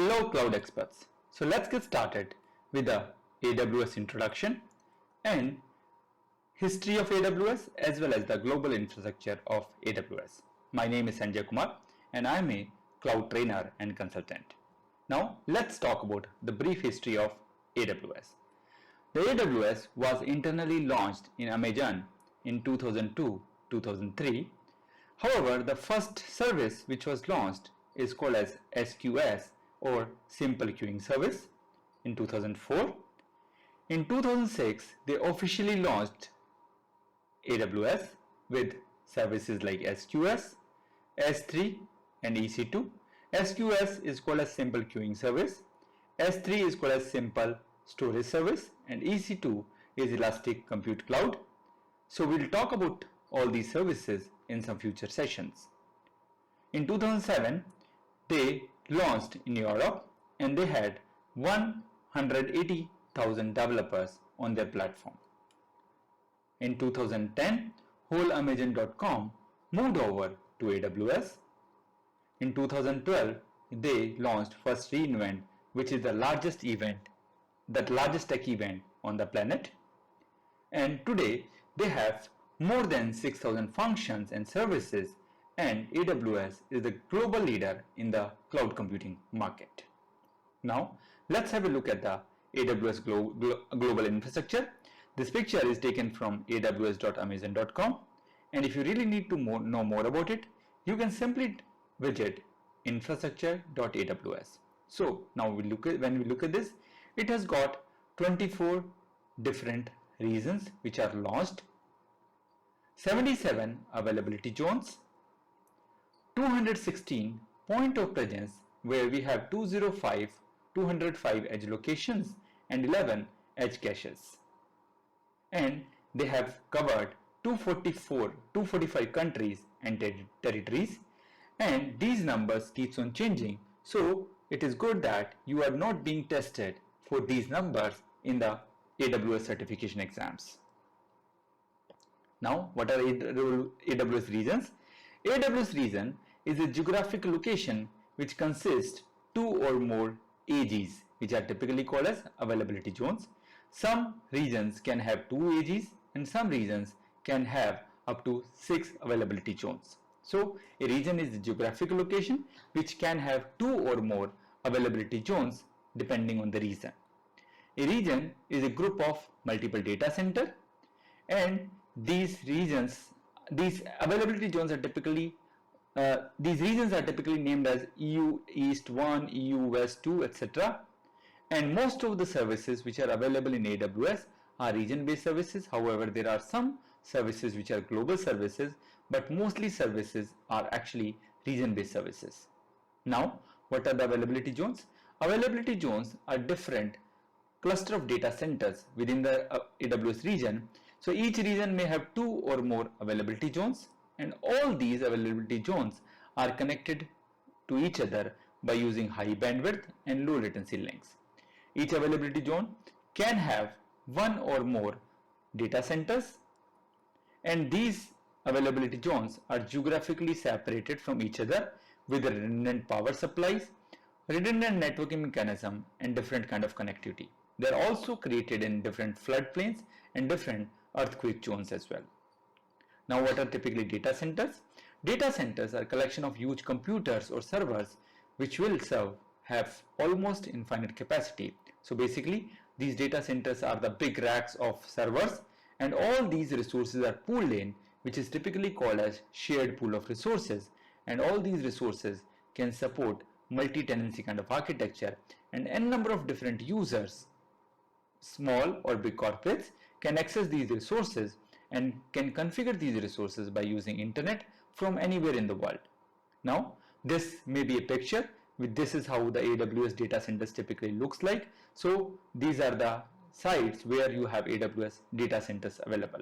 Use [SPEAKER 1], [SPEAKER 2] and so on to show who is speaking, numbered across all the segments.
[SPEAKER 1] Hello cloud experts. So let's get started with the AWS introduction and history of AWS as well as the global infrastructure of AWS. My name is Sanjay Kumar and I'm a cloud trainer and consultant. Now let's talk about the brief history of AWS. The AWS was internally launched in Amazon in 2002-2003. However, the first service which was launched is called as SQS or Simple Queuing Service in 2004. In 2006, they officially launched AWS with services like SQS, S3 and EC2. SQS is called as Simple Queuing Service, S3 is called as Simple Storage Service and EC2 is Elastic Compute Cloud. So we'll talk about all these services in some future sessions. In 2007, they launched in Europe and they had 180,000 developers on their platform. In 2010, whole Amazon.com moved over to AWS. In 2012, they launched first reInvent, which is the largest tech event on the planet. And today, they have more than 6,000 functions and services, and AWS is the global leader in the cloud computing market. Now, let's have a look at the AWS Global Infrastructure. This picture is taken from aws.amazon.com, and if you really need to know more about it, you can simply visit infrastructure.aws. So now when we look at this, it has got 24 different regions which are launched, 77 availability zones, 216 point of presence where we have 205 edge locations and 11 edge caches. And they have covered 245 countries and territories, and these numbers keeps on changing. So it is good that you are not being tested for these numbers in the AWS certification exams. Now, what are AWS regions? AWS region is a geographic location which consists two or more AGs, which are typically called as availability zones. Some regions can have 2 AGs and some regions can have up to 6 availability zones. So a region is a geographic location which can have 2 or more availability zones depending on the region. A region is a group of multiple data centers, and these availability zones are typically these regions are typically named as EU East 1, EU West 2, etc. And most of the services which are available in AWS are region-based services. However, there are some services which are global services, but mostly services are actually region-based services. Now, what are the availability zones? Availability zones are different cluster of data centers within the AWS region. So each region may have 2 or more availability zones, and all these availability zones are connected to each other by using high bandwidth and low latency links. Each availability zone can have 1 or more data centers, and these availability zones are geographically separated from each other with redundant power supplies, redundant networking mechanism, and different kind of connectivity. They are also created in different floodplains and different earthquake zones as well. Now, what are typically data centers? Data centers are a collection of huge computers or servers which will have almost infinite capacity. So basically, these data centers are the big racks of servers, and all these resources are pooled in, which is typically called as shared pool of resources, and all these resources can support multi-tenancy kind of architecture, and n number of different users, small or big corporates, can access these resources and can configure these resources by using internet from anywhere in the world. Now, this may be a picture. This is how the AWS data centers typically looks like. So these are the sites where you have AWS data centers available.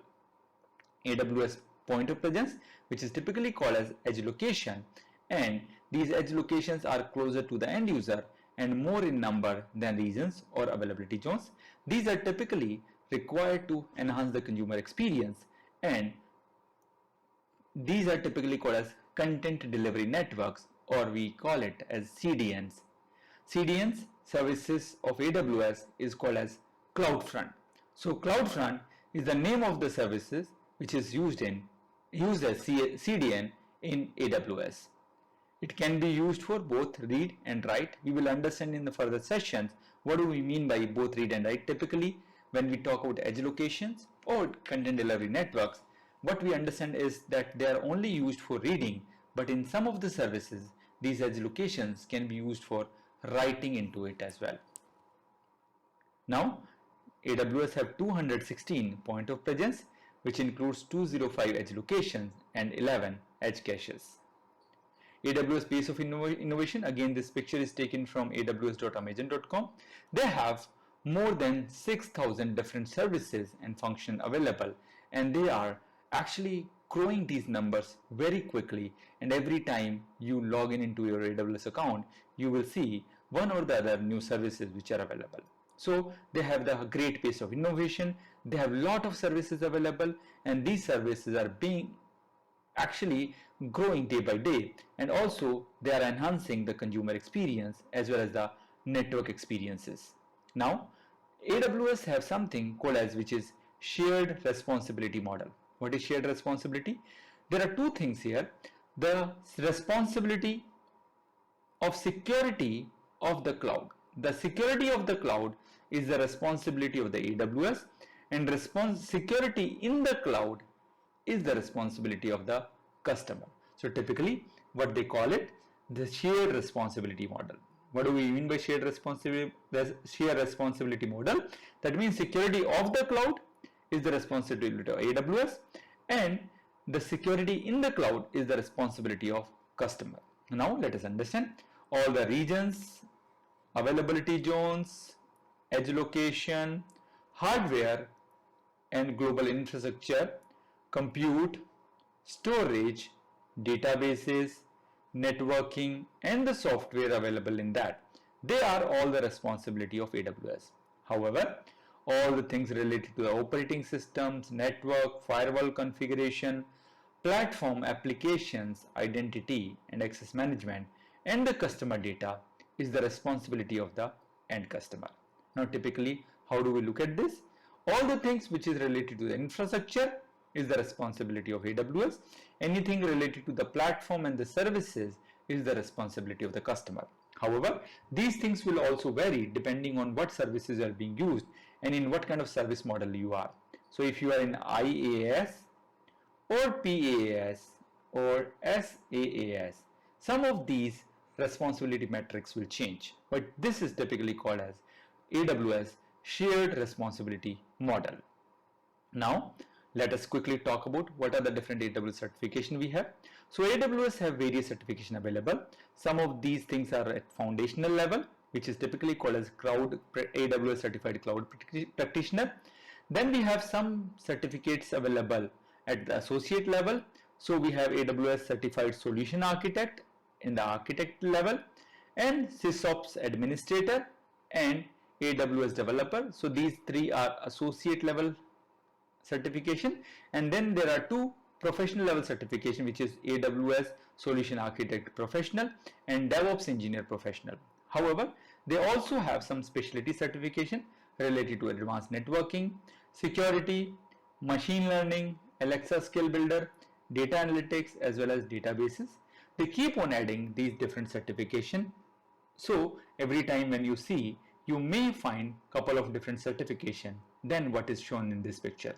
[SPEAKER 1] AWS point of presence, which is typically called as edge location, and these edge locations are closer to the end user and more in number than regions or availability zones. These are typically required to enhance the consumer experience, and these are typically called as content delivery networks, or we call it as CDNs. CDNs, services of AWS, is called as CloudFront. So CloudFront is the name of the services which is used as CDN in AWS. It can be used for both read and write. We will understand in the further sessions what do we mean by both read and write. Typically, when we talk about edge locations or content delivery networks, what we understand is that they are only used for reading, but in some of the services, these edge locations can be used for writing into it as well. Now, AWS have 216 point of presence, which includes 205 edge locations and 11 edge caches. AWS Pace of Innovation, again this picture is taken from aws.amazon.com. They have more than 6,000 different services and functions available, and they are actually growing these numbers very quickly, and every time you log in into your AWS account, you will see one or the other new services which are available. So they have the great pace of innovation, they have a lot of services available, and these services are being actually growing day by day, and also they are enhancing the consumer experience as well as the network experiences. Now AWS have something called as which is shared responsibility model. What is shared responsibility? There are two things here. The responsibility of security of the cloud. The security of the cloud is the responsibility of the AWS, and security in the cloud is the responsibility of the customer. So typically what they call it the shared responsibility model. What do we mean by shared responsibility model? That means security of the cloud is the responsibility of AWS, and the security in the cloud is the responsibility of customer. Now let us understand all the regions, availability zones, edge location, hardware and global infrastructure, compute, storage, databases, networking, and the software available in that. They are all the responsibility of AWS. However, all the things related to the operating systems, network, firewall configuration, platform applications, identity and access management, and the customer data is the responsibility of the end customer. Now typically, how do we look at this? All the things which is related to the infrastructure is the responsibility of AWS. Anything related to the platform and the services is the responsibility of the customer. However, these things will also vary depending on what services are being used and in what kind of service model you are. So if you are in IaaS or PaaS or SaaS, some of these responsibility metrics will change, but this is typically called as AWS shared responsibility model. Now let us quickly talk about what are the different AWS certification we have. So AWS have various certification available. Some of these things are at foundational level, which is typically called as AWS Certified Cloud Practitioner. Then we have some certificates available at the associate level. So we have AWS Certified Solution Architect in the architect level, and SysOps Administrator and AWS Developer. So these three are associate level certification, and then there are two professional level certification, which is AWS Solution Architect Professional and DevOps Engineer Professional. However, they also have some specialty certification related to advanced networking, security, machine learning, Alexa skill builder, data analytics, as well as databases. They keep on adding these different certification. So every time when you see, you may find couple of different certification than what is shown in this picture.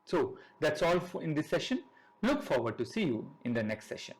[SPEAKER 1] So that's all in this session. Look forward to see you in the next session.